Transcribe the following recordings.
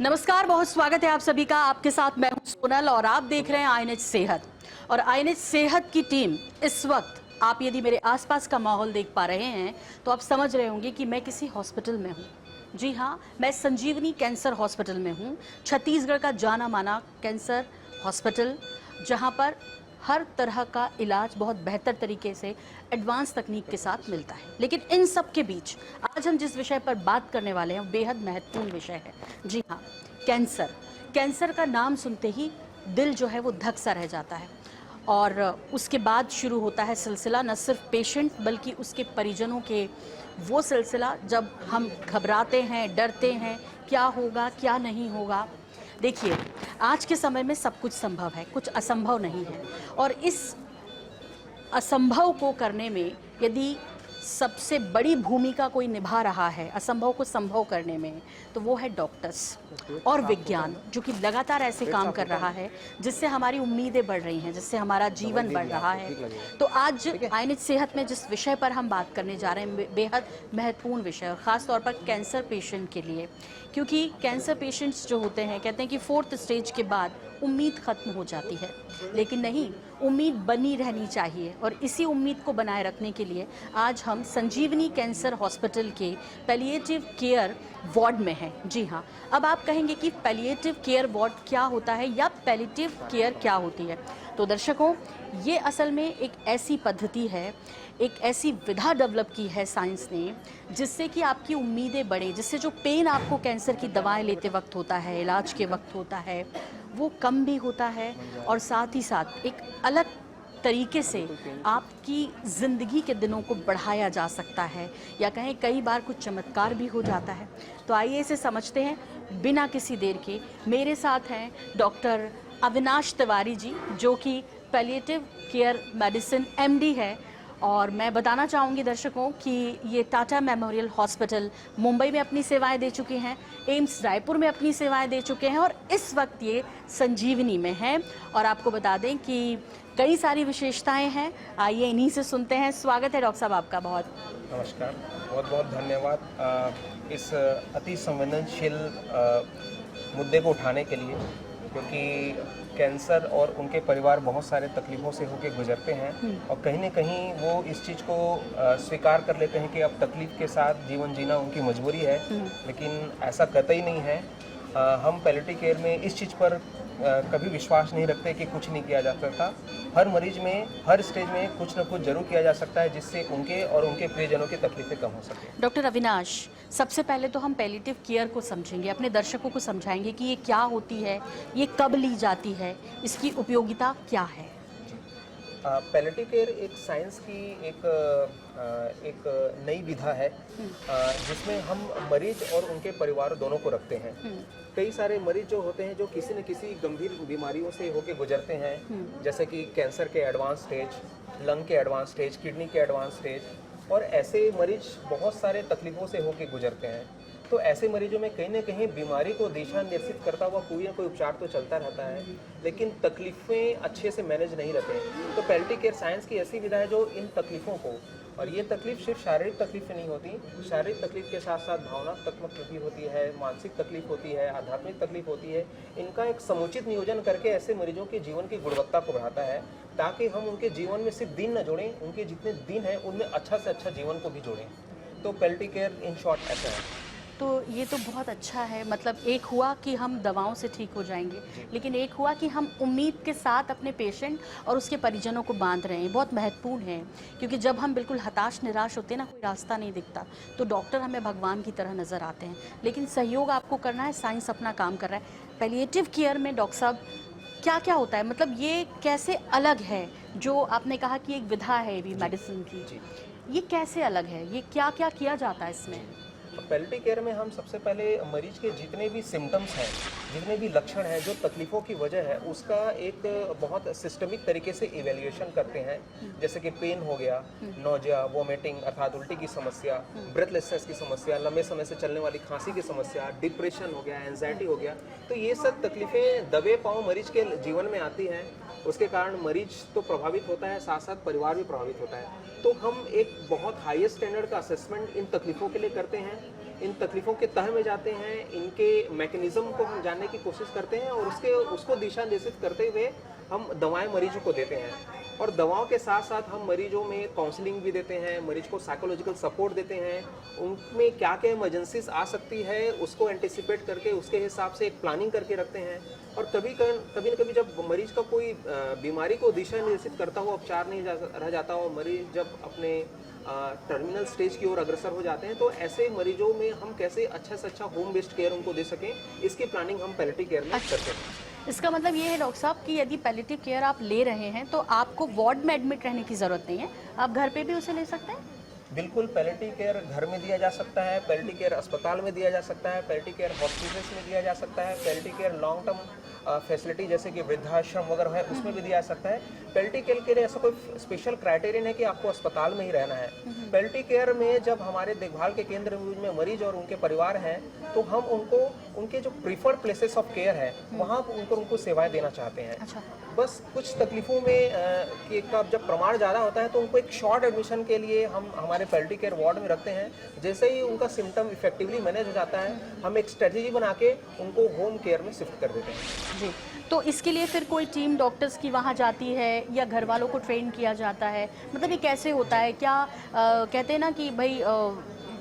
नमस्कार, बहुत स्वागत है आप सभी का। आपके साथ मैं हूं सोनल और आप देख रहे हैं आईएनएच सेहत। और आईएनएच सेहत की टीम इस वक्त, आप यदि मेरे आसपास का माहौल देख पा रहे हैं तो आप समझ रहे होंगे कि मैं किसी हॉस्पिटल में हूं। जी हाँ, मैं संजीवनी कैंसर हॉस्पिटल में हूं, छत्तीसगढ़ का जाना माना कैंसर हॉस्पिटल, जहां पर हर तरह का इलाज बहुत बेहतर तरीके से एडवांस तकनीक के साथ मिलता है। लेकिन इन सब के बीच आज हम जिस विषय पर बात करने वाले हैं बेहद महत्वपूर्ण विषय है। जी हाँ, कैंसर। कैंसर का नाम सुनते ही दिल जो है वो धक सा रह जाता है और उसके बाद शुरू होता है सिलसिला, न सिर्फ पेशेंट बल्कि उसके परिजनों के वो सिलसिला जब हम घबराते हैं, डरते हैं, क्या होगा क्या नहीं होगा। देखिए, आज के समय में सब कुछ संभव है, कुछ असंभव नहीं है। और इस असंभव को करने में यदि सबसे बड़ी भूमिका कोई निभा रहा है असंभव को संभव करने में, तो वो है डॉक्टर्स और विज्ञान, जो कि लगातार ऐसे काम कर रहा है जिससे हमारी उम्मीदें बढ़ रही हैं, जिससे हमारा जीवन बढ़ रहा है। तो आज आईएनएच सेहत में जिस विषय पर हम बात करने जा रहे हैं बेहद महत्वपूर्ण विषय, और ख़ास तौर पर कैंसर पेशेंट के लिए, क्योंकि कैंसर पेशेंट्स जो होते हैं कहते हैं कि 4th स्टेज के बाद उम्मीद ख़त्म हो जाती है, लेकिन नहीं, उम्मीद बनी रहनी चाहिए। और इसी उम्मीद को बनाए रखने के लिए आज हम संजीवनी कैंसर हॉस्पिटल के पैलिएटिव केयर वार्ड में हैं। जी हाँ, अब आप कहेंगे कि पैलिएटिव केयर वार्ड क्या होता है या पैलिएटिव केयर क्या होती है। तो दर्शकों, ये असल में एक ऐसी पद्धति है, एक ऐसी विधा डेवलप की है साइंस ने, जिससे कि आपकी उम्मीदें बढ़े, जिससे जो पेन आपको कैंसर की दवाएं लेते वक्त होता है, इलाज के वक्त होता है, वो कम भी होता है। और साथ ही साथ एक अलग तरीके से आपकी ज़िंदगी के दिनों को बढ़ाया जा सकता है, या कहें कई बार कुछ चमत्कार भी हो जाता है। तो आइए इसे समझते हैं बिना किसी देर के। मेरे साथ हैं डॉक्टर अविनाश तिवारी जी, जो कि पैलिएटिव केयर मेडिसिन एमडी है। और मैं बताना चाहूँगी दर्शकों कि ये टाटा मेमोरियल हॉस्पिटल मुंबई में अपनी सेवाएं दे चुके हैं, एम्स रायपुर में अपनी सेवाएं दे चुके हैं, और इस वक्त ये संजीवनी में हैं। और आपको बता दें कि कई सारी विशेषताएं हैं, आइए इन्हीं से सुनते हैं। स्वागत है डॉक्टर साहब आपका। बहुत नमस्कार, बहुत बहुत धन्यवाद इस अति संवेदनशील मुद्दे को उठाने के लिए, क्योंकि कैंसर और उनके परिवार बहुत सारे तकलीफ़ों से होकर गुजरते हैं और कहीं न कहीं वो इस चीज़ को स्वीकार कर लेते हैं कि अब तकलीफ़ के साथ जीवन जीना उनकी मजबूरी है, लेकिन ऐसा कतई नहीं है। हम पैलिएटिव केयर में इस चीज़ पर कभी विश्वास नहीं रखते कि कुछ नहीं किया जा सकता। हर मरीज में, हर स्टेज में कुछ न कुछ जरूर किया जा सकता है, जिससे उनके और उनके प्रियजनों की तकलीफें कम हो सके। डॉक्टर अविनाश, सबसे पहले तो हम पैलिएटिव केयर को समझेंगे, अपने दर्शकों को समझाएंगे कि ये क्या होती है, ये कब ली जाती है, इसकी उपयोगिता क्या है। पैलिएटिव केयर एक साइंस की एक नई विधा है, जिसमें हम मरीज और उनके परिवार दोनों को रखते हैं। कई सारे मरीज जो होते हैं जो किसी न किसी गंभीर बीमारियों से होके गुजरते हैं, जैसे कि कैंसर के एडवांस स्टेज, लंग के एडवांस स्टेज, किडनी के एडवांस स्टेज, और ऐसे मरीज बहुत सारे तकलीफ़ों से होके गुजरते हैं। तो ऐसे मरीजों में कहीं ना कहीं बीमारी को दिशा निर्देशित करता हुआ कोई ना कोई उपचार तो चलता रहता है, लेकिन तकलीफ़ें अच्छे से मैनेज नहीं रहते हैं। तो पैलिएटिव केयर साइंस की ऐसी विधा है जो इन तकलीफ़ों को, और ये तकलीफ सिर्फ शारीरिक तकलीफें नहीं होती, शारीरिक तकलीफ के साथ साथ भावनात्मक तकलीफ होती है, मानसिक तकलीफ होती है, आध्यात्मिक तकलीफ होती है। इनका एक समुचित नियोजन करके ऐसे मरीजों के जीवन की गुणवत्ता को बढ़ाता है, ताकि हम उनके जीवन में सिर्फ दिन न जोड़ें, उनके जितने दिन हैं उनमें अच्छा से अच्छा जीवन को भी जोड़ें। तो पैलिएटिव केयर इन शॉर्ट ऐसा है। तो ये तो बहुत अच्छा है, मतलब एक हुआ कि हम दवाओं से ठीक हो जाएंगे, लेकिन एक हुआ कि हम उम्मीद के साथ अपने पेशेंट और उसके परिजनों को बांध रहे हैं। बहुत महत्वपूर्ण है, क्योंकि जब हम बिल्कुल हताश निराश होते हैं ना, कोई रास्ता नहीं दिखता, तो डॉक्टर हमें भगवान की तरह नज़र आते हैं। लेकिन सहयोग आपको करना है, साइंस अपना काम कर रहा है। पैलिएटिव केयर में डॉक्टर साहब क्या क्या होता है, मतलब ये कैसे अलग है? जो आपने कहा कि एक विधा है भी मेडिसिन की, ये कैसे अलग है, ये क्या क्या किया जाता है इसमें? पैलिएटिव केयर में हम सबसे पहले मरीज के जितने भी सिम्टम्स हैं, जितने भी लक्षण हैं, जो तकलीफ़ों की वजह है, उसका एक बहुत सिस्टमिक तरीके से इवैल्यूएशन करते हैं। जैसे कि पेन हो गया, नोजिया, वोमिटिंग अर्थात उल्टी की समस्या, ब्रेथलेसनेस की समस्या, लंबे समय से चलने वाली खांसी की समस्या, डिप्रेशन हो गया, एंजाइटी हो गया। तो ये सब तकलीफ़ें दबे पाँव मरीज के जीवन में आती हैं, उसके कारण मरीज तो प्रभावित होता है, साथ साथ परिवार भी प्रभावित होता है। तो हम एक बहुत हाईएस्ट स्टैंडर्ड का असेसमेंट इन तकलीफ़ों के लिए करते हैं। इन तकलीफ़ों के तह में जाते हैं, इनके मैकेनिज़्म को हम जानने की कोशिश करते हैं और उसको दिशा निर्देशित करते हुए हम दवाएं मरीजों को देते हैं। और दवाओं के साथ साथ हम मरीजों में काउंसलिंग भी देते हैं, मरीज को साइकोलॉजिकल सपोर्ट देते हैं, उनमें क्या क्या इमरजेंसीज आ सकती है उसको एंटिसिपेट करके उसके हिसाब से एक प्लानिंग करके रखते हैं। और कभी न कभी जब मरीज का कोई बीमारी को दिशा निर्देशित करता हो, उपचार नहीं रह जाता हो, मरीज जब अपने टर्मिनल स्टेज की ओर अग्रसर हो जाते हैं, तो ऐसे मरीजों में हम कैसे अच्छा से अच्छा होम बेस्ड केयर उनको दे सकें, इसकी प्लानिंग हम पैलिएटिव केयर में करते हैं। इसका मतलब ये है डॉक्टर साहब कि यदि पैलिएटिव केयर आप ले रहे हैं तो आपको वार्ड में एडमिट रहने की ज़रूरत नहीं है, आप घर पे भी उसे ले सकते हैं? बिल्कुल, पैलिएटिव केयर घर में दिया जा सकता है, पैलिएटिव केयर अस्पताल में दिया जा सकता है, पैलिएटिव केयर हॉस्पिटल्स में दिया जा सकता है, palliative care long term facility जैसे कि वृद्धाश्रम वगैरह है उसमें भी दिया जा सकता है। पैलिएटिव केयर के लिए ऐसा कोई स्पेशल क्राइटेरियन है कि आपको अस्पताल में ही रहना है। पैलिएटिव केयर में जब हमारे देखभाल के केंद्र में मरीज और उनके परिवार हैं, तो हम उनको उनके जो प्रीफर्ड प्लेसेस ऑफ केयर है वहाँ उनको सेवाएं देना चाहते हैं। अच्छा। बस कुछ तकलीफ़ों में कि का जब प्रमाण ज़्यादा होता है तो उनको एक शॉर्ट एडमिशन के लिए हम हमारे पैलिएटिव केयर वार्ड में रखते हैं। जैसे ही उनका सिम्टम इफेक्टिवली मैनेज हो जाता है, हम एक स्ट्रेटजी बना के उनको होम केयर में शिफ्ट कर देते हैं। जी, तो इसके लिए फिर कोई टीम डॉक्टर्स की वहाँ जाती है या घर वालों को ट्रेन किया जाता है? मतलब ये कैसे होता है? क्या कहते हैं ना कि भाई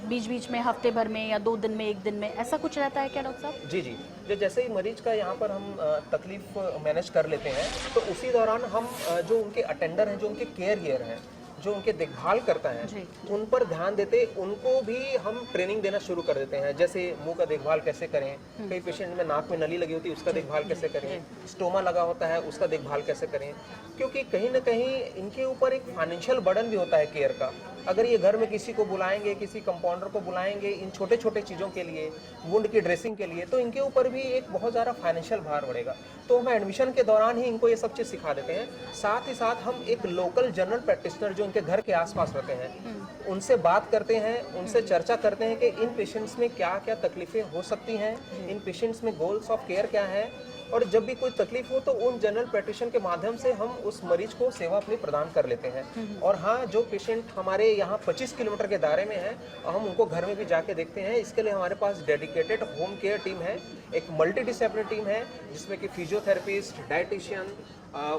बीच बीच में हफ्ते भर में या 2 दिन में 1 दिन में ऐसा कुछ रहता है क्या डॉक्टर साहब? जी जी, जैसे ही मरीज का यहाँ पर हम तकलीफ मैनेज कर लेते हैं, तो उसी दौरान हम जो उनके अटेंडर हैं, जो उनके केयर हैं, जो उनके देखभाल करता है, उन पर ध्यान देते, उनको भी हम ट्रेनिंग देना शुरू कर देते हैं। जैसे मुंह का देखभाल कैसे करें, कई पेशेंट में नाक में नली लगी होती है उसका देखभाल कैसे करें, स्टोमा लगा होता है उसका देखभाल कैसे करें, क्योंकि कहीं ना कहीं इनके ऊपर एक फाइनेंशियल बर्डन भी होता है केयर का। अगर ये घर में किसी को बुलाएंगे, किसी कंपाउंडर को बुलाएंगे इन छोटे छोटे चीज़ों के लिए, वुंड की ड्रेसिंग के लिए, तो इनके ऊपर भी एक बहुत ज़्यादा फाइनेंशियल भार बढ़ेगा। तो हम एडमिशन के दौरान ही इनको ये सब चीज़ सिखा देते हैं। साथ ही साथ हम एक लोकल जनरल प्रैक्टिशनर जो इनके घर के आसपास रहते हैं उनसे बात करते हैं, उनसे चर्चा करते हैं कि इन पेशेंट्स में क्या क्या तकलीफ़ें हो सकती हैं, इन पेशेंट्स में गोल्स ऑफ केयर क्या है, और जब भी कोई तकलीफ हो तो उन जनरल प्रैक्टिशनर के माध्यम से हम उस मरीज को सेवा अपनी प्रदान कर लेते हैं। और हाँ, जो पेशेंट हमारे यहाँ 25 किलोमीटर के दायरे में है, हम उनको घर में भी जाके देखते हैं। इसके लिए हमारे पास डेडिकेटेड होम केयर टीम है, एक मल्टी डिसिप्लिनरी टीम है जिसमें कि फिजियोथेरेपिस्ट, डाइटिशियन,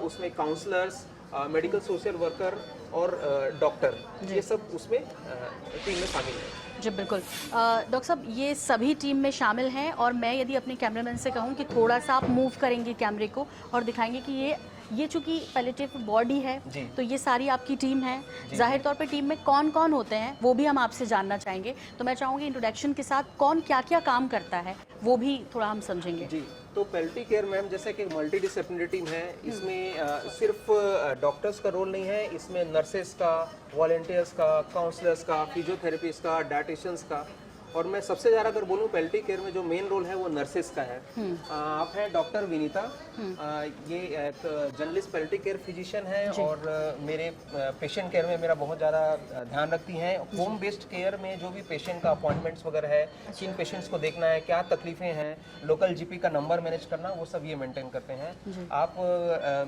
उसमें काउंसलर्स, मेडिकल सोशल वर्कर और डॉक्टर, ये सब उसमें टीम में शामिल है। जी बिल्कुल। डॉक्टर साहब, ये सभी टीम में शामिल हैं और मैं यदि अपने कैमरामैन से कहूँ कि थोड़ा सा आप मूव करेंगे कैमरे को और दिखाएंगे कि ये चूँकि पैलिएटिव बॉडी है तो ये सारी आपकी टीम है। जाहिर तौर पे टीम में कौन कौन होते हैं वो भी हम आपसे जानना चाहेंगे। तो मैं चाहूँगी इंट्रोडक्शन के साथ कौन क्या क्या काम करता है वो भी थोड़ा हम समझेंगे। जी, तो पैलिएटिव केयर मैम जैसे कि मल्टी डिसिप्लिनरी टीम है, इसमें सिर्फ डॉक्टर्स का रोल नहीं है, इसमें नर्सेस का, वॉलंटियर्स का, काउंसलर्स का, फिजियोथेरेपिस्ट का, डाइटिशियंस का, और मैं सबसे ज़्यादा अगर बोलूँ पैलिएटिव केयर में जो मेन रोल है वो नर्सेस का है। आप हैं डॉक्टर विनीता, ये एक जर्नलिस्ट पैलिएटिव केयर फिजिशियन है और मेरे पेशेंट केयर में मेरा बहुत ज़्यादा ध्यान रखती हैं। होम बेस्ड केयर में जो भी पेशेंट का अपॉइंटमेंट्स वगैरह है, किन पेशेंट्स को देखना है, क्या तकलीफ़ें हैं, लोकल जीपी का नंबर मैनेज करना, वो सब ये मेंटेन करते हैं। आप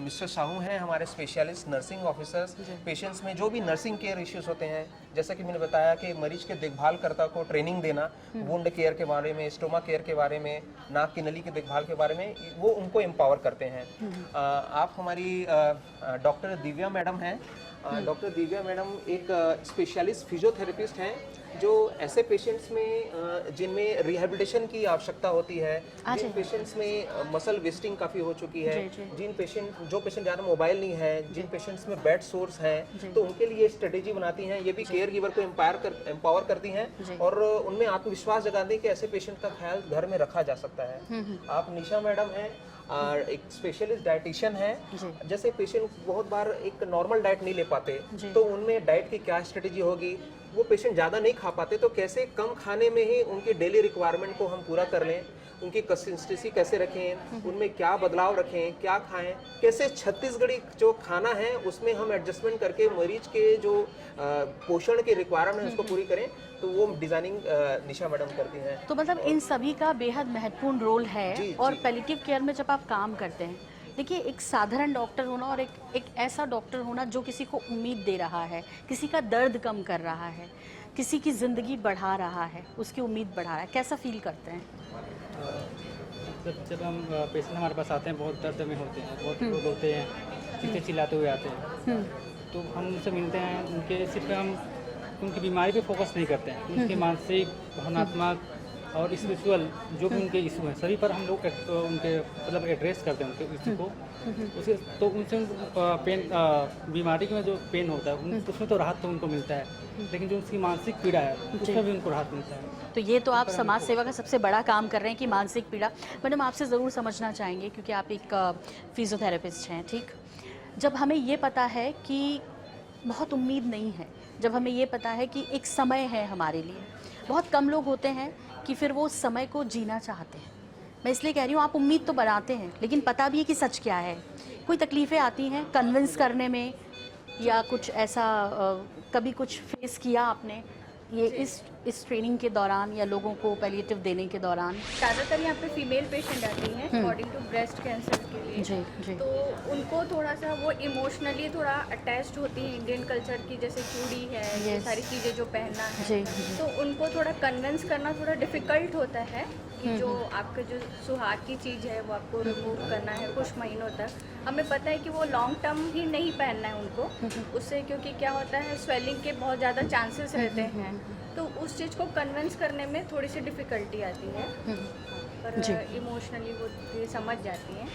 मिस्टर साहू हैं हमारे स्पेशलिस्ट नर्सिंग ऑफिसर्स। पेशेंट्स में जो भी नर्सिंग केयर इश्यूज़ होते हैं, जैसा कि मैंने बताया कि मरीज के देखभालकर्ता को ट्रेनिंग देना, वुंड केयर के बारे में, स्टोमा केयर के बारे में, नाक की नली के देखभाल के बारे में, वो उनको एम्पावर करते हैं। आप हमारी डॉक्टर दिव्या मैडम हैं। डॉक्टर दिव्या मैडम एक स्पेशलिस्ट फिजियोथेरेपिस्ट हैं जो ऐसे पेशेंट्स में जिनमें रिहेबिलिटेशन की आवश्यकता होती है, जिन पेशेंट्स में मसल वेस्टिंग काफ़ी हो चुकी है, जो पेशेंट ज़्यादा मोबाइल नहीं है, जिन पेशेंट्स में बेड सोर्स हैं, तो उनके लिए स्ट्रेटेजी बनाती हैं। ये भी केयर गिवर को एम्पावर करती हैं और उनमें आत्मविश्वास जगाती है कि ऐसे पेशेंट का ख्याल घर में रखा जा सकता है। आप निशा मैडम हैं, एक स्पेशलिस्ट डाइटिशियन है। जैसे पेशेंट बहुत बार एक नॉर्मल डाइट नहीं ले पाते, तो उनमें डाइट की क्या स्ट्रेटेजी होगी, वो पेशेंट ज़्यादा नहीं खा पाते, तो कैसे कम खाने में ही उनकी डेली रिक्वायरमेंट को हम पूरा कर लें, उनकी कंसिस्टेंसी कैसे रखें, उनमें क्या बदलाव रखें, क्या खाएं, कैसे छत्तीसगढ़ी जो खाना है उसमें हम एडजस्टमेंट करके मरीज के जो पोषण की रिक्वायरमेंट है उसको पूरी करें, तो वो डिजाइनिंग निशा मैडम करती हैं। तो मतलब इन सभी का बेहद महत्वपूर्ण रोल है। और पैलिएटिव केयर में जब आप काम करते हैं, देखिए एक साधारण डॉक्टर होना और एक ऐसा डॉक्टर होना जो किसी को उम्मीद दे रहा है, किसी का दर्द कम कर रहा है, किसी की ज़िंदगी बढ़ा रहा है, उसकी उम्मीद बढ़ा रहा है, कैसा फील करते हैं? जब हम पेशेंट हमारे पास आते हैं बहुत दर्द में होते हैं, बहुत लोग होते हैं, चीखते चिल्लाते हुए आते हैं, तो हम उनसे मिलते हैं, उनके सिर्फ हम उनकी बीमारी पे फोकस नहीं करते हैं, उनके मानसिक, भावनात्मक और स्पिरिचुअल जो भी उनके इशू हैं सभी पर हम लोग उनके मतलब एड्रेस करते हैं उनके इशू को। उसे तो उनसे पेन बीमारी में जो पेन होता है उसमें तो राहत तो उनको मिलता है, लेकिन जो उसकी मानसिक पीड़ा है उसमें भी उनको राहत मिलता है। तो ये तो आप समाज सेवा का सबसे बड़ा काम कर रहे हैं कि मानसिक पीड़ा। मैडम आपसे ज़रूर समझना चाहेंगे क्योंकि आप एक फिजियोथेरेपिस्ट हैं, ठीक? जब हमें ये पता है कि बहुत उम्मीद नहीं है, जब हमें ये पता है कि एक समय है हमारे लिए, बहुत कम लोग होते हैं कि फिर वो समय को जीना चाहते हैं। मैं इसलिए कह रही हूँ आप उम्मीद तो बनाते हैं लेकिन पता भी है कि सच क्या है। कोई तकलीफ़ें आती हैं कन्विंस करने में या कुछ ऐसा कभी कुछ फेस किया आपने ये इस ट्रेनिंग के दौरान या लोगों को पैलिएटिव देने के दौरान? ज़्यादातर यहाँ पे फीमेल पेशेंट आती हैं अकॉर्डिंग टू ब्रेस्ट कैंसर के लिए। जी जी। तो उनको थोड़ा सा वो इमोशनली थोड़ा अटैच्ड होती हैं इंडियन कल्चर की, जैसे चूड़ी है, ये Yes. सारी चीज़ें जो पहनना है। जी जी। तो उनको थोड़ा कन्विंस करना थोड़ा डिफ़िकल्ट होता है कि जो आपका जो सुहाग की चीज़ है वो आपको रिमूव करना है कुछ महीनों तक। हमें पता है कि वो लॉन्ग टर्म ही नहीं पहनना है उनको उससे, क्योंकि क्या होता है स्वेलिंग के बहुत ज़्यादा चांसेस रहते हैं, तो उस चीज़ को कन्विंस करने में थोड़ी सी डिफ़िकल्टी आती है, पर इमोशनली वो ये समझ जाती हैं।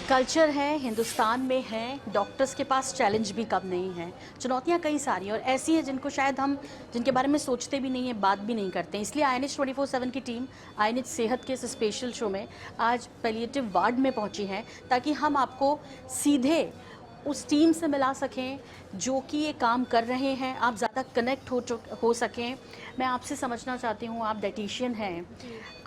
कल्चर है, हिंदुस्तान में है, डॉक्टर्स के पास चैलेंज भी कम नहीं है, चुनौतियां कई सारी हैं और ऐसी हैं जिनको शायद हम जिनके बारे में सोचते भी नहीं हैं, बात भी नहीं करते हैं। इसलिए INH 24/7 की टीम INH सेहत के इस स्पेशल शो में आज पैलिएटिव वार्ड में पहुंची है ताकि हम आपको सीधे उस टीम से मिला सकें जो कि ये काम कर रहे हैं, आप ज़्यादा कनेक्ट हो सकें। मैं आपसे समझना चाहती हूँ, आप डाइटिशियन हैं,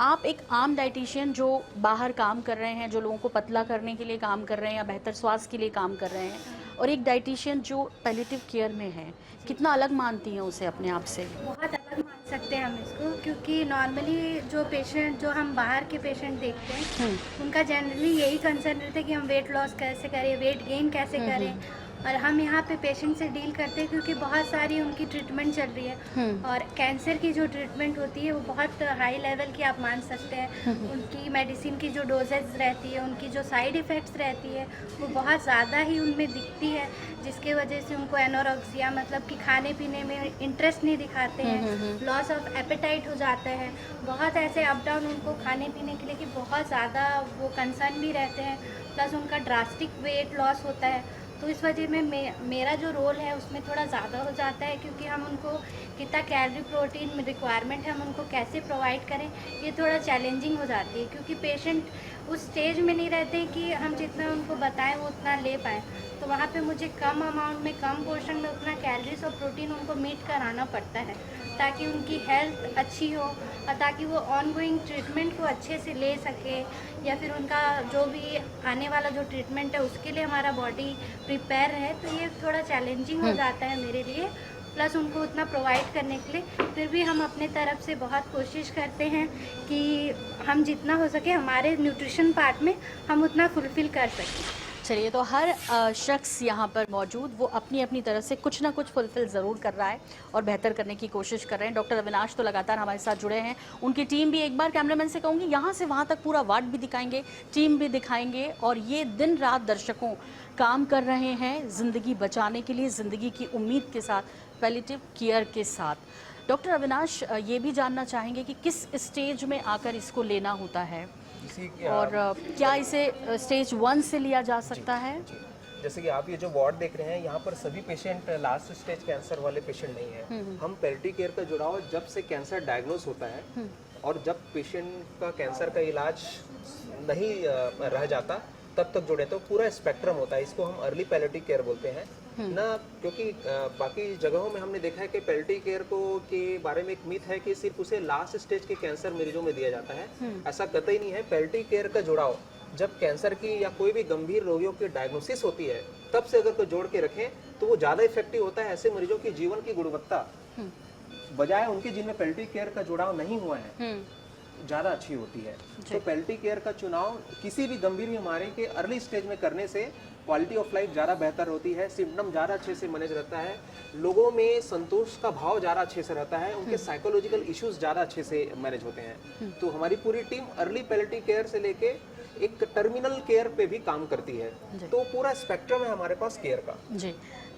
आप एक आम डाइटिशियन जो बाहर काम कर रहे हैं, जो लोगों को पतला करने के लिए काम कर रहे हैं या बेहतर स्वास्थ्य के लिए काम कर रहे हैं, और एक डाइटिशियन जो पैलिएटिव केयर में है, कितना अलग मानती हैं उसे अपने आप से? बहुत अलग मान सकते हैं हम इसको, क्योंकि नॉर्मली जो पेशेंट जो हम बाहर के पेशेंट देखते हैं उनका जनरली यही कंसर्न रहता है कि हम वेट लॉस कैसे करें, वेट गेन कैसे करें, और हम यहाँ पे पेशेंट से डील करते हैं क्योंकि बहुत सारी उनकी ट्रीटमेंट चल रही है और कैंसर की जो ट्रीटमेंट होती है वो बहुत हाई लेवल की आप मान सकते हैं। उनकी मेडिसिन की जो डोजेज रहती है, उनकी जो साइड इफ़ेक्ट्स रहती है वो बहुत ज़्यादा ही उनमें दिखती है, जिसके वजह से उनको एनोरेक्सिया मतलब कि खाने पीने में इंटरेस्ट नहीं दिखाते हैं, लॉस ऑफ एपेटाइट हो जाता है, बहुत ऐसे अप डाउन उनको खाने पीने के लिए कि बहुत ज़्यादा वो कंसर्न भी रहते हैं, प्लस उनका ड्रास्टिक वेट लॉस होता है। तो इस वजह में मेरा जो रोल है उसमें थोड़ा ज़्यादा हो जाता है, क्योंकि हम उनको कितना कैलोरी प्रोटीन रिक्वायरमेंट है हम उनको कैसे प्रोवाइड करें, ये थोड़ा चैलेंजिंग हो जाती है, क्योंकि पेशेंट उस स्टेज में नहीं रहते हैं कि हम जितना उनको बताएं वो उतना ले पाएँ। तो वहाँ पे मुझे कम अमाउंट में, कम पोर्शन में उतना कैलोरीज और प्रोटीन उनको मीट कराना पड़ता है ताकि उनकी हेल्थ अच्छी हो और ताकि वो ऑनगोइंग ट्रीटमेंट को अच्छे से ले सके, या फिर उनका जो भी आने वाला जो ट्रीटमेंट है उसके लिए हमारा बॉडी प्रिपेयर है। तो ये थोड़ा चैलेंजिंग हो जाता है मेरे लिए, प्लस उनको उतना प्रोवाइड करने के लिए फिर भी हम अपने तरफ से बहुत कोशिश करते हैं कि हम जितना हो सके हमारे न्यूट्रिशन पार्ट में हम उतना फुलफ़िल कर सकें। चलिए, तो हर शख्स यहाँ पर मौजूद वो अपनी अपनी तरफ से कुछ ना कुछ फुलफिल ज़रूर कर रहा है और बेहतर करने की कोशिश कर रहे हैं। डॉक्टर अविनाश तो लगातार हमारे साथ जुड़े हैं, उनकी टीम भी, एक बार कैमरामैन से कहूँगी यहाँ से वहाँ तक पूरा वार्ड भी दिखाएंगे, टीम भी दिखाएंगे, और ये दिन रात दर्शकों काम कर रहे हैं ज़िंदगी बचाने के लिए, ज़िंदगी की उम्मीद के साथ, पैलिएटिव केयर के साथ। डॉक्टर अविनाश, ये भी जानना चाहेंगे कि किस स्टेज में आकर इसको लेना होता है और क्या इसे स्टेज 1 से लिया जा सकता है? जैसे कि आप ये जो वार्ड देख रहे हैं, यहाँ पर सभी पेशेंट लास्ट स्टेज कैंसर वाले पेशेंट नहीं है। हम पैलिएटिव केयर का जुड़ाव जब से कैंसर डायग्नोस होता है और जब पेशेंट का कैंसर का इलाज नहीं रह जाता तब तक जुड़े, तो पूरा स्पेक्ट्रम होता है। इसको हम अर्ली पैलिएटिव केयर बोलते हैं ना, क्योंकि बाकी जगहों में हमने देखा है कि पैलिएटिव केयर को के बारे में एक मिथ है कि सिर्फ उसे लास्ट स्टेज के कैंसर मरीजों में दिया जाता है। ऐसा कतई नहीं है। पैलिएटिव केयर का जुड़ाव जब कैंसर की या कोई भी गंभीर रोगियों की डायग्नोसिस होती है तब से अगर कोई जोड़ के रखें तो वो ज़्यादा इफेक्टिव होता है ऐसे मरीजों की जीवन की गुणवत्ता, बजाय उनके जिनमें पैलिएटिव केयर का जुड़ाव नहीं हुआ है ज़्यादा अच्छी होती है। तो पैलिएटिव केयर का चुनाव किसी भी गंभीर बीमारी के अर्ली स्टेज में करने से क्वालिटी ऑफ लाइफ ज़्यादा बेहतर होती है, सिम्टम ज़्यादा अच्छे से मैनेज रहता है, लोगों में संतोष का भाव ज़्यादा अच्छे से रहता है, उनके साइकोलॉजिकल इश्यूज ज़्यादा अच्छे से मैनेज होते हैं। तो हमारी पूरी टीम अर्ली पैलिएटिव केयर से लेके एक टर्मिनल केयर पे भी काम करती है। तो पूरा स्पेक्ट्रम है हमारे पास केयर का। जी,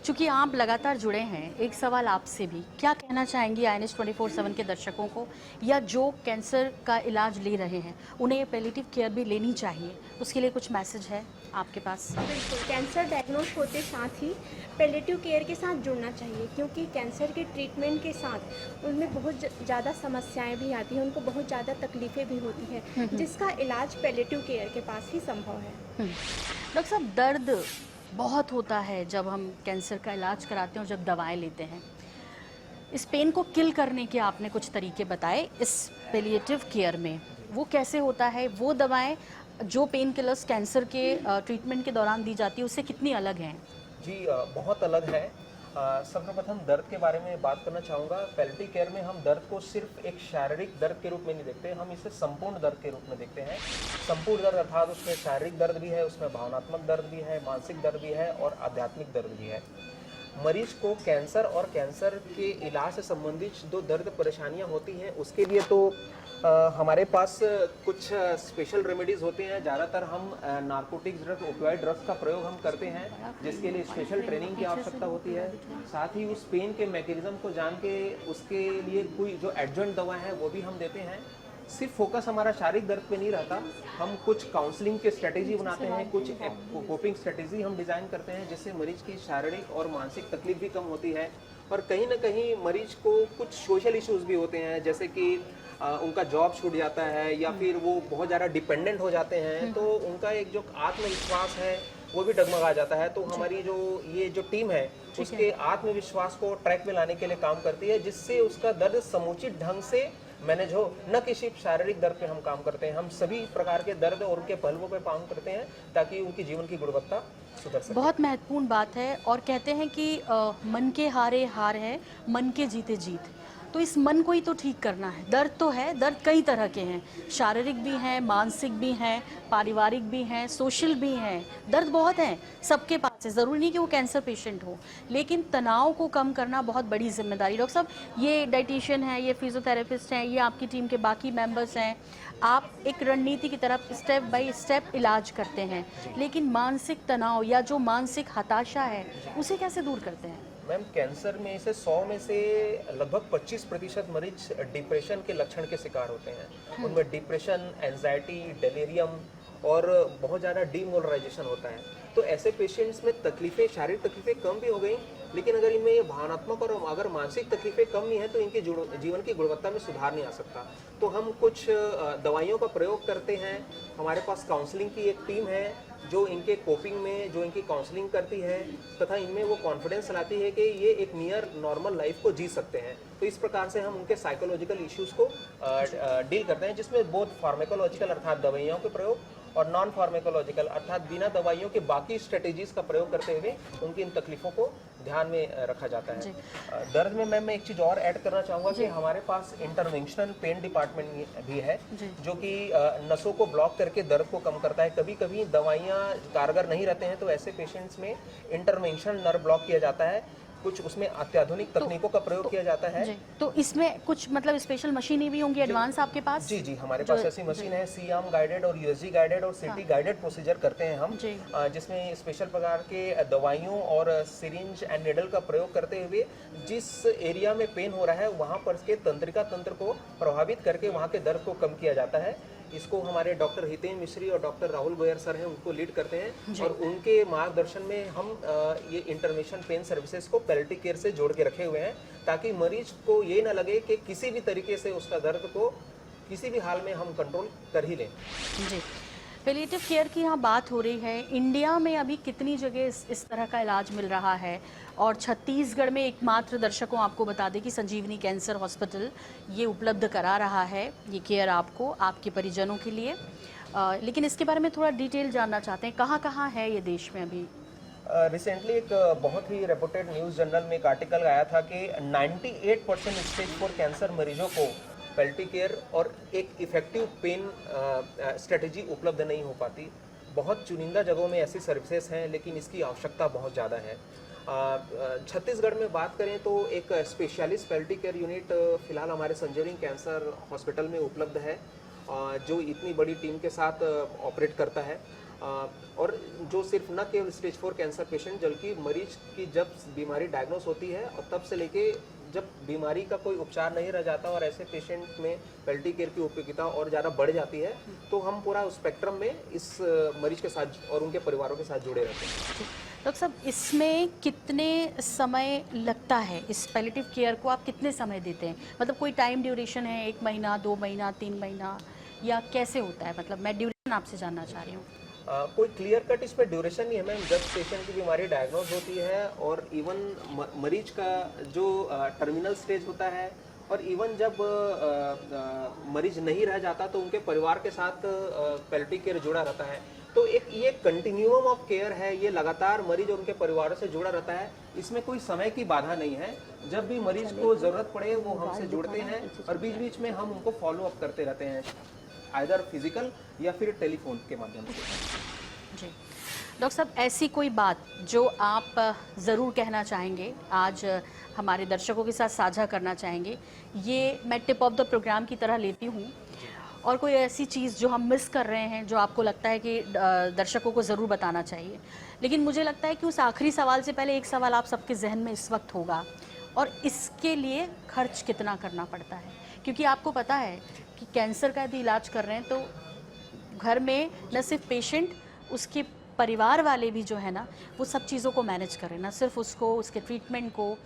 चूँकि आप लगातार जुड़े हैं, एक सवाल आपसे भी, क्या कहना चाहेंगी INH 24/7 के दर्शकों को, या जो कैंसर का इलाज ले रहे हैं उन्हें ये पैलिएटिव केयर भी लेनी चाहिए, उसके लिए कुछ मैसेज है आपके पास? बिल्कुल, कैंसर डायग्नोज होते साथ ही पैलिएटिव केयर के साथ जुड़ना चाहिए, क्योंकि कैंसर के ट्रीटमेंट के साथ उनमें बहुत ज़्यादा समस्याएं भी आती हैं, उनको बहुत ज़्यादा तकलीफ़ें भी होती हैं, जिसका इलाज पैलिएटिव केयर के पास ही संभव है। डॉक्टर साहब, दर्द बहुत होता है जब हम कैंसर का इलाज कराते हैं और जब दवाएं लेते हैं। इस पेन को किल करने के आपने कुछ तरीके बताए इस पैलिएटिव केयर में, वो कैसे होता है? वो दवाएं जो पेन किलर्स कैंसर के ट्रीटमेंट के दौरान दी जाती है उससे कितनी अलग हैं? जी बहुत अलग है। सर्वप्रथम दर्द के बारे में बात करना चाहूँगा। पैलिएटिव केयर में हम दर्द को सिर्फ एक शारीरिक दर्द के रूप में नहीं देखते, हम इसे संपूर्ण दर्द के रूप में देखते हैं। संपूर्ण दर्द अर्थात उसमें शारीरिक दर्द भी है, उसमें भावनात्मक दर्द भी है, मानसिक दर्द भी है और आध्यात्मिक दर्द भी है। मरीज को कैंसर और कैंसर के इलाज से संबंधित जो दर्द परेशानियां होती हैं उसके लिए तो हमारे पास कुछ स्पेशल रेमेडीज़ होते हैं। ज़्यादातर हम नार्कोटिक्स ड्रग्स, ओपियोइड ड्रग्स का प्रयोग हम करते हैं, जिसके लिए स्पेशल ट्रेनिंग की आवश्यकता होती है। साथ ही उस पेन के मैकेनिज्म को जान के उसके लिए कोई जो एडजॉइंट दवा है वो भी हम देते हैं। सिर्फ फोकस हमारा शारीरिक दर्द पे नहीं रहता, हम कुछ काउंसलिंग के स्ट्रेटेजी बनाते हैं, कुछ कोपिंग स्ट्रेटेजी हम डिज़ाइन करते हैं, जिससे मरीज की शारीरिक और मानसिक तकलीफ भी कम होती है। और कहीं ना कहीं मरीज को कुछ सोशल इश्यूज भी होते हैं, जैसे कि उनका जॉब छूट जाता है या फिर वो बहुत ज़्यादा डिपेंडेंट हो जाते हैं, तो उनका एक जो आत्मविश्वास है वो भी डगमगा जाता है। तो हमारी ये जो टीम है उसके आत्मविश्वास को ट्रैक में लाने के लिए काम करती है, जिससे उसका दर्द समुचित ढंग से मैनेज हो। न कि सिर्फ शारीरिक दर्द पे हम काम करते हैं, हम सभी प्रकार के दर्द और उनके पहलुओं पे काम करते हैं ताकि उनकी जीवन की गुणवत्ता सुधर सके। बहुत महत्वपूर्ण बात है। और कहते हैं कि मन के हारे हार है, मन के जीते जीत। तो इस मन को ही तो ठीक करना है। दर्द तो है, दर्द कई तरह के हैं, शारीरिक भी हैं, मानसिक भी हैं, पारिवारिक भी हैं, सोशल भी हैं। दर्द बहुत हैं सबके पास है, ज़रूरी नहीं कि वो कैंसर पेशेंट हो, लेकिन तनाव को कम करना बहुत बड़ी जिम्मेदारी। डॉक्टर साहब, ये डाइटिशियन है, ये फिजियोथेरेपिस्ट हैं, ये आपकी टीम के बाकी मेंबर्स हैं, आप एक रणनीति की तरफ स्टेप बाय स्टेप इलाज करते हैं, लेकिन मानसिक तनाव या जो मानसिक हताशा है उसे कैसे दूर करते हैं? मैम, कैंसर में से 100 में से लगभग 25% मरीज डिप्रेशन के लक्षण के शिकार होते हैं। उनमें डिप्रेशन, एंजाइटी, डेलीरियम और बहुत ज़्यादा डीमोरलाइजेशन होता है। तो ऐसे पेशेंट्स में तकलीफ़ें, शारीरिक तकलीफ़ें कम भी हो गई, लेकिन अगर इनमें ये भावनात्मक और अगर मानसिक तकलीफ़ें कम नहीं है तो इनकी जीवन की गुणवत्ता में सुधार नहीं आ सकता। तो हम कुछ दवाइयों का प्रयोग करते हैं। हमारे पास काउंसलिंग की एक टीम है जो इनके कोपिंग में जो इनकी काउंसलिंग करती है, तथा इनमें वो कॉन्फिडेंस लाती है कि ये एक नियर नॉर्मल लाइफ को जी सकते हैं। तो इस प्रकार से हम उनके साइकोलॉजिकल इश्यूज़ को डील करते हैं, जिसमें बोथ फार्मेकोलॉजिकल अर्थात दवाइयों के प्रयोग और नॉन फार्मेकोलॉजिकल अर्थात बिना दवाइयों के बाकी स्ट्रेटेजीज का प्रयोग करते हुए उनकी इन तकलीफों को ध्यान में रखा जाता है। दर्द में मैं एक चीज़ और ऐड करना चाहूँगा कि हमारे पास इंटरवेंशनल पेन डिपार्टमेंट भी है, जो कि नसों को ब्लॉक करके दर्द को कम करता है। कभी कभी दवाइयाँ कारगर नहीं रहते हैं तो ऐसे पेशेंट्स में इंटरवेंशनल नर्व ब्लॉक किया जाता है, कुछ उसमें अत्याधुनिक तकनीकों का प्रयोग किया जाता है। तो इसमें कुछ मतलब स्पेशल मशीनें भी होंगी एडवांस आपके पास? जी जी, हमारे पास ऐसी मशीन है, C-आर्म गाइडेड और USG गाइडेड और CT गाइडेड प्रोसीजर करते हैं हम, जिसमें स्पेशल प्रकार के दवाइयों और सिरिंज एंड निडल का प्रयोग करते हुए जिस एरिया में पेन हो रहा है वहाँ पर के तंत्रिका तंत्र को प्रभावित करके वहाँ के दर्द को कम किया जाता है। इसको हमारे डॉक्टर हितेन मिश्री और डॉक्टर राहुल गोयर सर हैं, उनको लीड करते हैं और उनके मार्गदर्शन में हम ये इंटरवेंशन पेन सर्विसेज को पैलिएटिव केयर से जोड़ के रखे हुए हैं, ताकि मरीज को ये ना लगे कि किसी भी तरीके से उसका दर्द को किसी भी हाल में हम कंट्रोल कर ही लें। जी, पैलिएटिव केयर की यहाँ बात हो रही है। इंडिया में अभी कितनी जगह इस तरह का इलाज मिल रहा है? और छत्तीसगढ़ में एकमात्र, दर्शकों आपको बता दें कि संजीवनी कैंसर हॉस्पिटल ये उपलब्ध करा रहा है ये केयर आपको, आपके परिजनों के लिए। लेकिन इसके बारे में थोड़ा डिटेल जानना चाहते हैं, कहाँ कहाँ है ये देश में अभी? रिसेंटली एक बहुत ही रेपुटेड न्यूज़ जर्नल में एक आर्टिकल आया था कि 98% स्टेज 4 कैंसर मरीजों को पेल्टी केयर और एक इफ़ेक्टिव पेन स्ट्रेटजी उपलब्ध नहीं हो पाती। बहुत चुनिंदा जगहों में ऐसी सर्विसेज हैं, लेकिन इसकी आवश्यकता बहुत ज़्यादा है। छत्तीसगढ़ में बात करें तो एक स्पेशलिस्ट पेल्टी केयर यूनिट फ़िलहाल हमारे संजीवनी कैंसर हॉस्पिटल में उपलब्ध है, जो इतनी बड़ी टीम के साथ ऑपरेट करता है, और जो सिर्फ न केवल स्टेज 4 कैंसर पेशेंट, बल्कि मरीज की जब बीमारी डायग्नोस होती है और तब से लेके जब बीमारी का कोई उपचार नहीं रह जाता और ऐसे पेशेंट में पेल्टी केयर की उपयोगिता और ज़्यादा बढ़ जाती है, तो हम पूरा स्पेक्ट्रम में इस मरीज के साथ और उनके परिवारों के साथ जुड़े रहते हैं। डॉक्टर साहब, इसमें कितने समय लगता है? इस पैलिएटिव केयर को आप कितने समय देते हैं? मतलब कोई टाइम ड्यूरेशन है, 1 महीना, 2 महीना, 3 महीना, या कैसे होता है? मतलब मैं ड्यूरेशन आपसे जानना चाह रही हूँ। कोई क्लियर कट इस पर ड्यूरेशन नहीं है मैम। जब पेशेंट की बीमारी डायग्नोज होती है और इवन मरीज का जो टर्मिनल स्टेज होता है, और इवन जब मरीज नहीं रह जाता तो उनके परिवार के साथ पेल्टी केयर जुड़ा रहता है। तो एक ये कंटिन्यूम ऑफ केयर है, ये लगातार मरीज और उनके परिवारों से जुड़ा रहता है। इसमें कोई समय की बाधा नहीं है। जब भी मरीज को ज़रूरत पड़े वो हमसे जुड़ते हैं और बीच बीच में हम उनको फॉलो अप करते रहते हैं, आइदर फिजिकल या फिर टेलीफोन के माध्यम से। जी डॉक्टर साहब, ऐसी कोई बात जो आप ज़रूर कहना चाहेंगे, आज हमारे दर्शकों के साथ साझा करना चाहेंगे? ये मैं टिप ऑफ द प्रोग्राम की तरह लेती हूँ, और कोई ऐसी चीज़ जो हम मिस कर रहे हैं जो आपको लगता है कि दर्शकों को ज़रूर बताना चाहिए। लेकिन मुझे लगता है कि उस आखिरी सवाल से पहले एक सवाल आप सबके जहन में इस वक्त होगा, और इसके लिए खर्च कितना करना पड़ता है? क्योंकि आपको पता है कि कैंसर का यदि इलाज कर रहे हैं तो घर में न सिर्फ पेशेंट, उसके परिवार वाले भी जो है ना, वो सब चीज़ों को मैनेज करें, ना सिर्फ उसको, उसके ट्रीटमेंट को,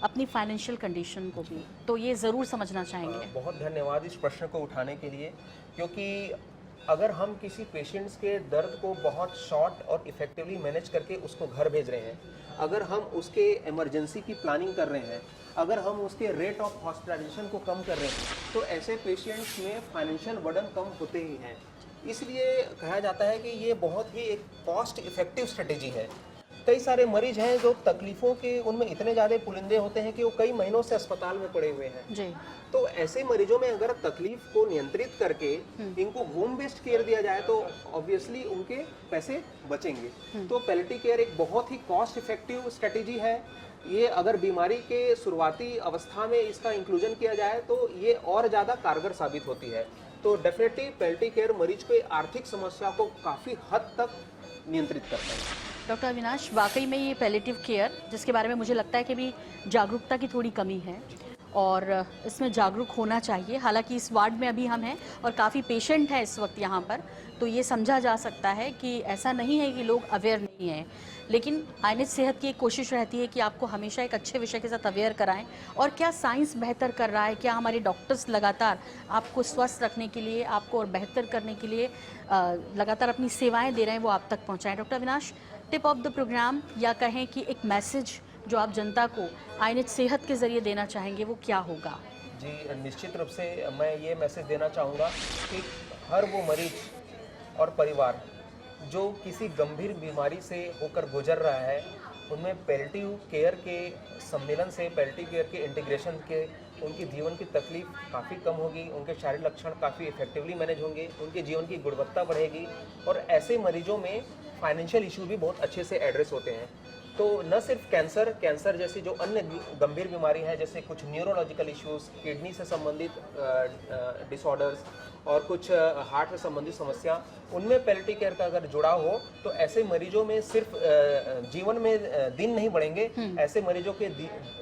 अपनी फाइनेंशियल कंडीशन को भी। तो ये ज़रूर समझना चाहेंगे। बहुत धन्यवाद इस प्रश्न को उठाने के लिए, क्योंकि अगर हम किसी पेशेंट्स के दर्द को बहुत शॉर्ट और इफ़ेक्टिवली मैनेज करके उसको घर भेज रहे हैं, अगर हम उसके इमरजेंसी की प्लानिंग कर रहे हैं, अगर हम उसके रेट ऑफ हॉस्पिटलाइजेशन को कम कर रहे हैं, तो ऐसे पेशेंट्स में फाइनेंशियल बर्डन कम होते ही हैं। इसलिए कहा जाता है कि ये बहुत ही एक कॉस्ट इफ़ेक्टिव स्ट्रेटेजी है। कई सारे मरीज हैं जो तकलीफ़ों के उनमें इतने ज़्यादा पुलिंदे होते हैं कि वो कई महीनों से अस्पताल में पड़े हुए हैं। जी। तो ऐसे मरीजों में अगर तकलीफ को नियंत्रित करके इनको होम बेस्ड केयर दिया जाए तो ऑब्वियसली उनके पैसे बचेंगे। तो पैलिएटिव केयर एक बहुत ही कॉस्ट इफेक्टिव स्ट्रेटेजी है। ये अगर बीमारी के शुरुआती अवस्था में इसका इंक्लूजन किया जाए तो ये और ज़्यादा कारगर साबित होती है। तो डेफिनेटली पैलिएटिव केयर मरीज के आर्थिक समस्या को काफ़ी हद तक नियंत्रित करता है। डॉक्टर अविनाश, वाकई में ये पैलिएटिव केयर, जिसके बारे में मुझे लगता है कि भी जागरूकता की थोड़ी कमी है, और इसमें जागरूक होना चाहिए। हालांकि इस वार्ड में अभी हम हैं और काफ़ी पेशेंट हैं इस वक्त यहाँ पर, तो ये समझा जा सकता है कि ऐसा नहीं है कि लोग अवेयर नहीं हैं। लेकिन आईएनएच सेहत की एक कोशिश रहती है कि आपको हमेशा एक अच्छे विषय के साथ अवेयर कराएं, और क्या साइंस बेहतर कर रहा है, क्या हमारे डॉक्टर्स लगातार आपको स्वस्थ रखने के लिए, आपको और बेहतर करने के लिए लगातार अपनी सेवाएं दे रहे हैं, वो आप तक पहुँचाएँ। Doctor Avinash, tip of the programme, या कहें कि एक मैसेज जो आप जनता को आईएनएच सेहत के ज़रिए देना चाहेंगे, वो क्या होगा? जी, निश्चित रूप से मैं ये मैसेज देना चाहूँगा कि हर वो मरीज और परिवार जो किसी गंभीर बीमारी से होकर गुजर रहा है, उनमें पैलिएटिव केयर के सम्मेलन से, पैलिएटिव केयर के इंटीग्रेशन के उनकी जीवन की तकलीफ काफ़ी कम होगी, उनके शारीरिक लक्षण काफ़ी इफेक्टिवली मैनेज होंगे, उनके जीवन की गुणवत्ता बढ़ेगी, और ऐसे मरीजों में फाइनेंशियल इशू भी बहुत अच्छे से एड्रेस होते हैं। तो न सिर्फ कैंसर जैसी जो अन्य गंभीर बीमारी है, जैसे कुछ न्यूरोलॉजिकल इश्यूज, किडनी से संबंधित डिसऑर्डर्स और कुछ हार्ट से संबंधित समस्या, उनमें पैलिएटिव केयर का अगर जुड़ाव हो तो ऐसे मरीजों में सिर्फ जीवन में दिन नहीं बढ़ेंगे, ऐसे मरीजों के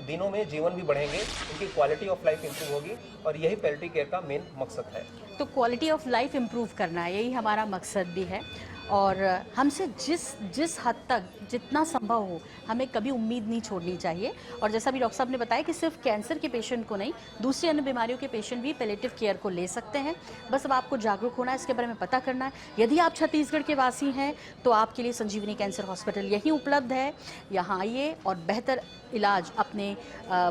दिनों में जीवन भी बढ़ेंगे, उनकी क्वालिटी ऑफ लाइफ इंप्रूव होगी, और यही पैलिएटिव केयर का मेन मकसद है। तो क्वालिटी ऑफ लाइफ इम्प्रूव करना है, यही हमारा मकसद भी है। और हमसे जिस हद तक जितना संभव हो, हमें कभी उम्मीद नहीं छोड़नी चाहिए। और जैसा भी डॉक्टर साहब ने बताया कि सिर्फ कैंसर के पेशेंट को नहीं, दूसरी अन्य बीमारियों के पेशेंट भी पैलिएटिव केयर को ले सकते हैं। बस अब आपको जागरूक होना है, इसके बारे में पता करना है। यदि आप छत्तीसगढ़ के वासी हैं तो आपके लिए संजीवनी कैंसर हॉस्पिटल यहीं उपलब्ध है। यहाँ आइए और बेहतर इलाज अपने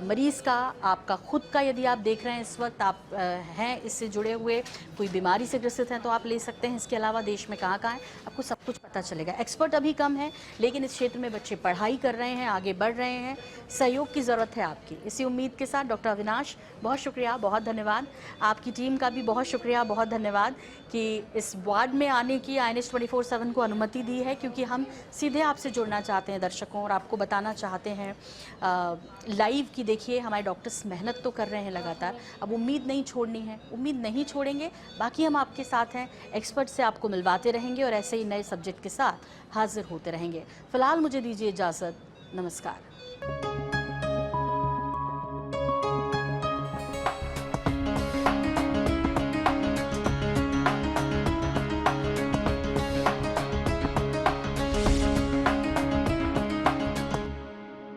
मरीज़ का, आपका खुद का, यदि आप देख रहे हैं इस वक्त आप हैं इससे जुड़े हुए, कोई बीमारी से ग्रसित हैं तो आप ले सकते हैं। इसके अलावा देश में कहाँ है, आपको सब कुछ पता चलेगा। एक्सपर्ट अभी कम है, लेकिन इस क्षेत्र में बच्चे पढ़ाई कर रहे हैं, आगे बढ़ रहे हैं, सहयोग की ज़रूरत है आपकी। इसी उम्मीद के साथ डॉक्टर अविनाश, बहुत शुक्रिया, बहुत धन्यवाद। आपकी टीम का भी बहुत शुक्रिया, बहुत धन्यवाद कि इस वार्ड में आने की INH 24/7 को अनुमति दी है, क्योंकि हम सीधे आपसे जुड़ना चाहते हैं दर्शकों, और आपको बताना चाहते हैं लाइव कि देखिए हमारे डॉक्टर्स मेहनत तो कर रहे हैं लगातार, अब उम्मीद नहीं छोड़नी है, उम्मीद नहीं छोड़ेंगे। बाकी हम आपके साथ हैं, एक्सपर्ट से आपको मिलवाते रहेंगे और ऐसे ही नए सब्जेक्ट के साथ हाजिर होते रहेंगे। फिलहाल मुझे दीजिए इजाज़त, नमस्कार।